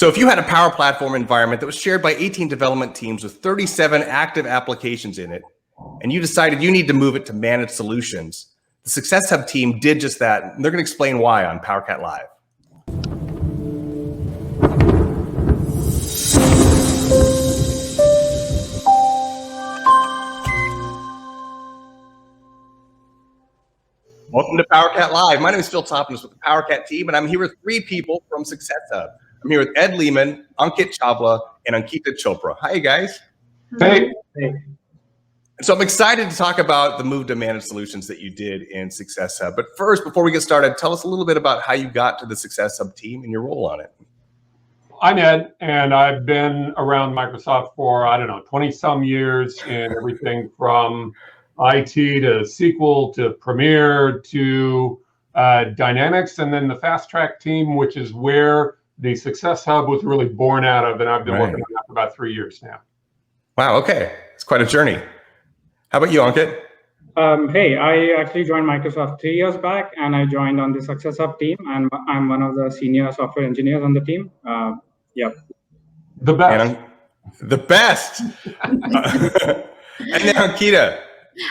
So if you had a Power Platform environment that was shared by 18 development teams with 37 active applications in it, and you decided you need to move it to managed solutions, the Success Hub team did just that. And they're going to explain why on PowerCat Live. Welcome to PowerCat Live. My name is Phil Toppins with the PowerCat team, and I'm here with three people from Success Hub. I'm here with Ed Lehman, Ankit Chawla, and Ankita Chopra. Hi, guys. Hey. So I'm excited to talk about the move to managed solutions that you did in Success Hub. But first, before we get started, tell us a little bit about how you got to the Success Hub team and your role on it. I'm Ed, and I've been around Microsoft for, 20 some years in everything from IT to SQL to Premier to Dynamics, and then the Fast Track team, which is where the Success Hub was really born out of, and I've been working on that for about 3 years now. Wow, okay. It's quite a journey. How about you, Ankit? Hey, I actually joined Microsoft 3 years back, and I joined on the Success Hub team, and I'm one of the senior software engineers on the team. The best. The best. And then Ankita.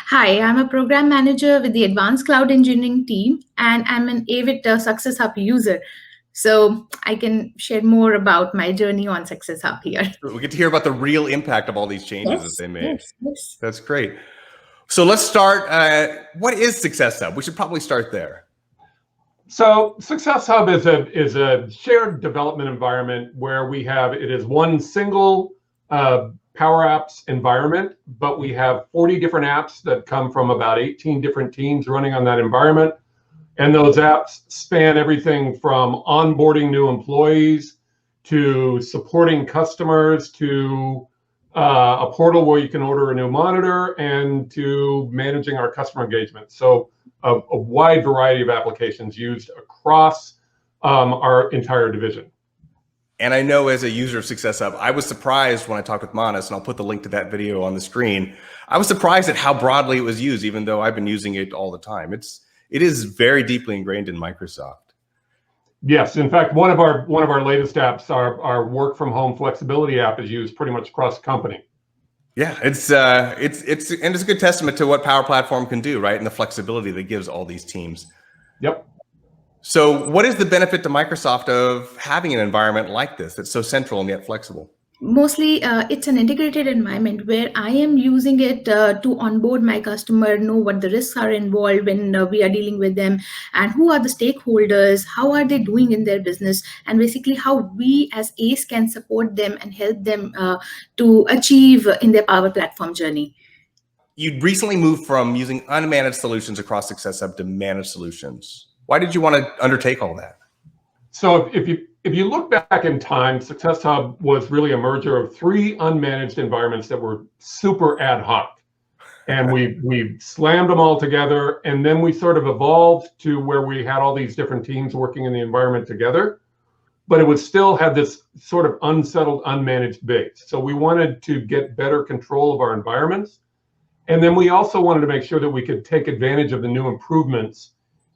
Hi, I'm a program manager with the Advanced Cloud Engineering team, and I'm an avid Success Hub user. So I can share more about my journey on Success Hub here. We get to hear about the real impact of all these changes that they made. Yes. That's great. So let's start. What is Success Hub? We should probably start there. So Success Hub is a shared development environment where it is one single Power Apps environment, but we have 40 different apps that come from about 18 different teams running on that environment. And those apps span everything from onboarding new employees to supporting customers to a portal where you can order a new monitor and to managing our customer engagement. So a wide variety of applications used across our entire division. And I know as a user of Success Hub, I was surprised when I talked with Manas, and I'll put the link to that video on the screen. I was surprised at how broadly it was used, even though I've been using it all the time. It is very deeply ingrained in Microsoft. Yes, in fact, one of our latest apps, our work from home flexibility app, is used pretty much across the company. Yeah, it's a good testament to what Power Platform can do, right? And the flexibility that gives all these teams. Yep. So what is the benefit to Microsoft of having an environment like this that's so central and yet flexible? Mostly, it's an integrated environment where I am using it to onboard my customer, know what the risks are involved when we are dealing with them, and who are the stakeholders, how are they doing in their business, and basically how we as ACE can support them and help them to achieve in their Power Platform journey. You recently moved from using unmanaged solutions across Success Hub to managed solutions. Why did you want to undertake all that? So if you look back in time, Success Hub was really a merger of 3 unmanaged environments that were super ad hoc. And we slammed them all together, and then we sort of evolved to where we had all these different teams working in the environment together, but it would still have this sort of unsettled, unmanaged base. So we wanted to get better control of our environments. And then we also wanted to make sure that we could take advantage of the new improvements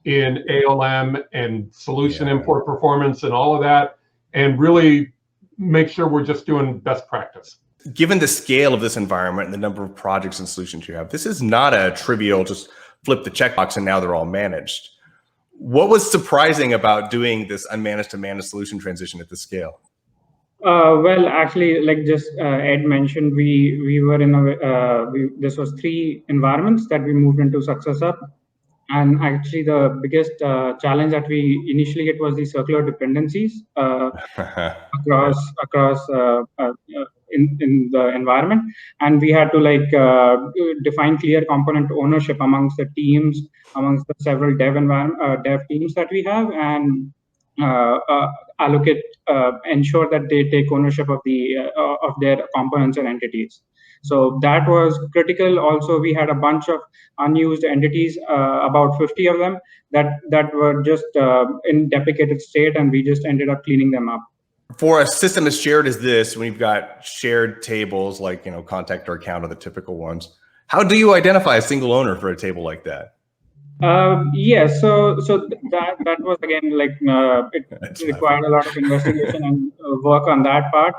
in ALM and solution import performance and all of that, and really make sure we're just doing best practice. Given the scale of this environment and the number of projects and solutions you have, this is not a trivial just flip the checkbox and now they're all managed. What was surprising about doing this unmanaged to managed solution transition at this scale? Well, actually, like just Ed mentioned, we were in this was 3 environments that we moved into Success Hub. And actually, the biggest challenge that we initially get was the circular dependencies across in the environment, and we had to define clear component ownership amongst the teams, amongst the several dev teams that we have, and ensure that they take ownership of their components and entities. So that was critical. Also, we had a bunch of unused entities, about 50 of them, that were just in deprecated state, and we just ended up cleaning them up. For a system as shared as this, when you've got shared tables like contact or account are the typical ones, how do you identify a single owner for a table like that? Yes, that was again like it required a lot of investigation and work on that part.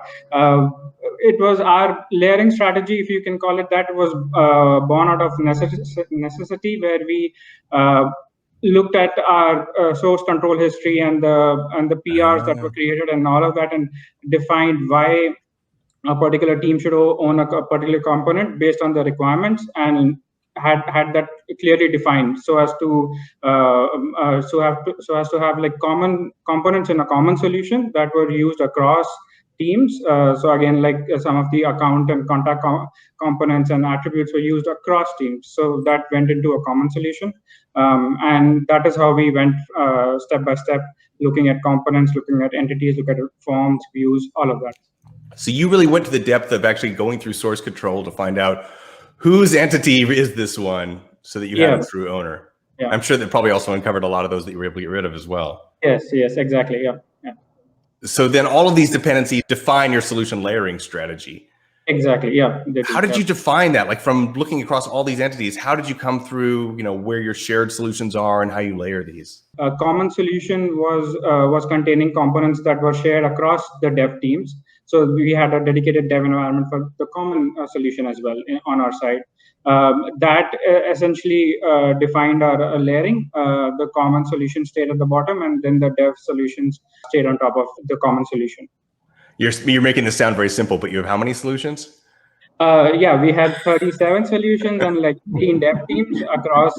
It was our layering strategy, if you can call it that, was born out of necessity, where we looked at our source control history and the PRs that were created and all of that, and defined why a particular team should own a particular component based on the requirements, and had that clearly defined so as to so as to have like common components in a common solution that were used across teams. So again, like some of the account and contact components and attributes were used across teams, so that went into a common solution. And that is how we went step by step, looking at components, looking at entities, look at forms, views, all of that. So you really went to the depth of actually going through source control to find out whose entity is this one, so that you have a true owner. Yeah. I'm sure that probably also uncovered a lot of those that you were able to get rid of as well. Yes, exactly. Yeah. So then all of these dependencies define your solution layering strategy. Exactly. Yeah. How did you define that? Like, from looking across all these entities, how did you come through, where your shared solutions are and how you layer these? A common solution was containing components that were shared across the dev teams. So we had a dedicated dev environment for the common solution as well on our side. That essentially defined our layering. The common solution stayed at the bottom, and then the dev solutions stayed on top of the common solution. You're making this sound very simple, but you have how many solutions? Yeah, we had 37 solutions and like 15 dev teams across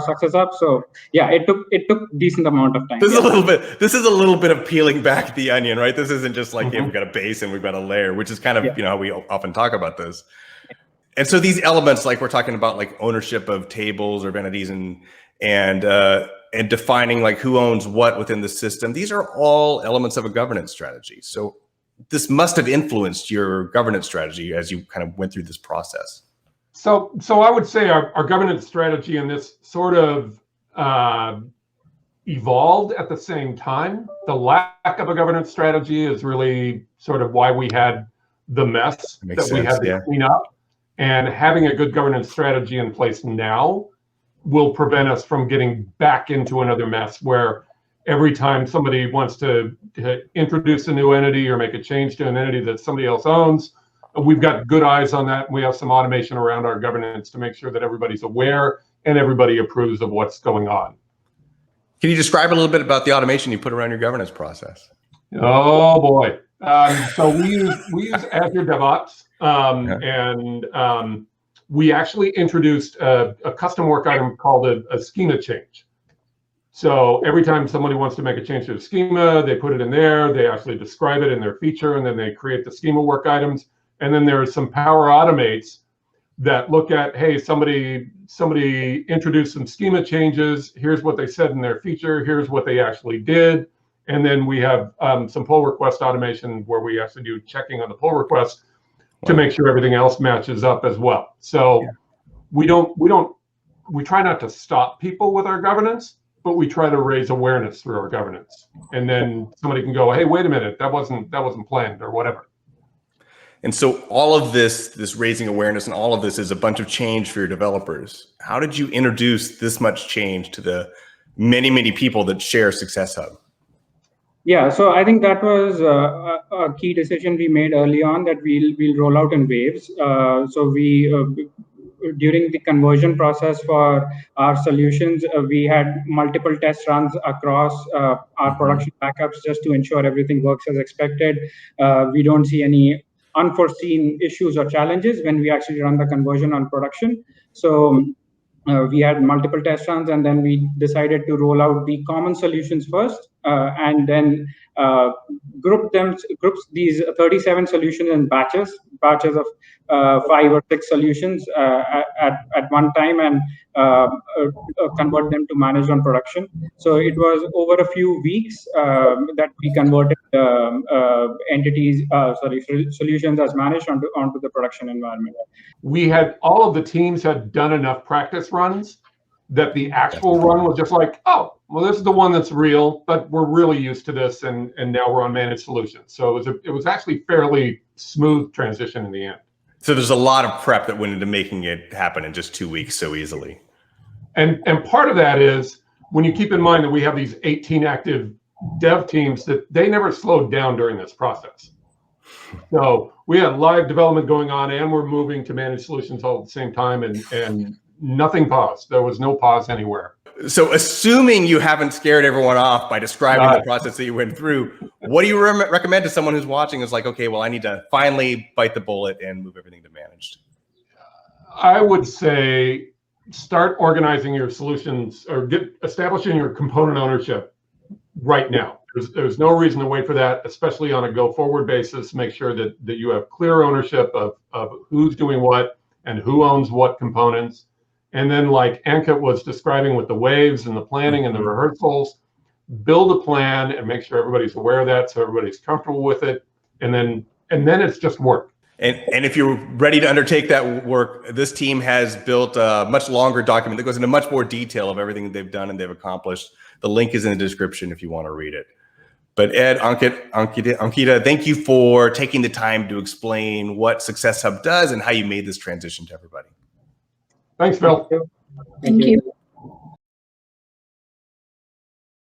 Success Hub. So yeah, it took decent amount of time. This is a little bit of peeling back the onion, right? This isn't just like, we've got a base and we've got a layer, which is kind of how we often talk about this. And so these elements, like we're talking about, like ownership of tables or entities and defining like who owns what within the system, these are all elements of a governance strategy. So this must have influenced your governance strategy as you kind of went through this process. So I would say our governance strategy in this sort of evolved at the same time. The lack of a governance strategy is really sort of why we had the mess that we had to clean up. And having a good governance strategy in place now will prevent us from getting back into another mess where every time somebody wants to introduce a new entity or make a change to an entity that somebody else owns, we've got good eyes on that. And we have some automation around our governance to make sure that everybody's aware and everybody approves of what's going on. Can you describe a little bit about the automation you put around your governance process? Oh boy. So we use Azure DevOps, and we actually introduced a custom work item called a schema change. So every time somebody wants to make a change to the schema, they put it in there, they actually describe it in their feature, and then they create the schema work items. And then there's some Power Automates that look at, hey, somebody introduced some schema changes, here's what they said in their feature, here's what they actually did. And then we have some pull request automation where we actually do checking on the pull request to make sure everything else matches up as well. So we try not to stop people with our governance, but we try to raise awareness through our governance. And then somebody can go, hey, wait a minute, that wasn't planned or whatever. And so all of this raising awareness and all of this is a bunch of change for your developers. How did you introduce this much change to the many, many people that share Success Hub? Yeah, so I think that was a key decision we made early on, that we'll roll out in waves. So we during the conversion process for our solutions, we had multiple test runs across our production backups just to ensure everything works as expected. We don't see any unforeseen issues or challenges when we actually run the conversion on production. So we had multiple test runs, and then we decided to roll out the common solutions first, and then groups these 37 solutions in batches of 5 or 6 solutions at one time, and convert them to managed on production. So it was over a few weeks that we converted solutions as managed onto the production environment. We had all of the teams had done enough practice runs that the actual run was just like, oh, well, this is the one that's real, but we're really used to this, and now we're on managed solutions. So it was actually fairly smooth transition in the end. So there's a lot of prep that went into making it happen in just 2 weeks so easily. And part of that is when you keep in mind that we have these 18 active dev teams, that they never slowed down during this process. So we had live development going on, and we're moving to managed solutions all at the same time, and nothing paused. There was no pause anywhere. So assuming you haven't scared everyone off by describing the process that you went through, what do you recommend to someone who's watching is like, okay, well, I need to finally bite the bullet and move everything to managed? I would say start organizing your solutions, or establishing your component ownership right now. There's no reason to wait for that, especially on a go forward basis. Make sure that you have clear ownership of who's doing what and who owns what components. And then, like Ankit was describing with the waves and the planning and the rehearsals, build a plan and make sure everybody's aware of that, so everybody's comfortable with it. And then it's just work. And if you're ready to undertake that work, this team has built a much longer document that goes into much more detail of everything that they've done and they've accomplished. The link is in the description if you want to read it. But Ed, Ankita, thank you for taking the time to explain what Success Hub does and how you made this transition to everybody. Thanks, Phil. Thank you.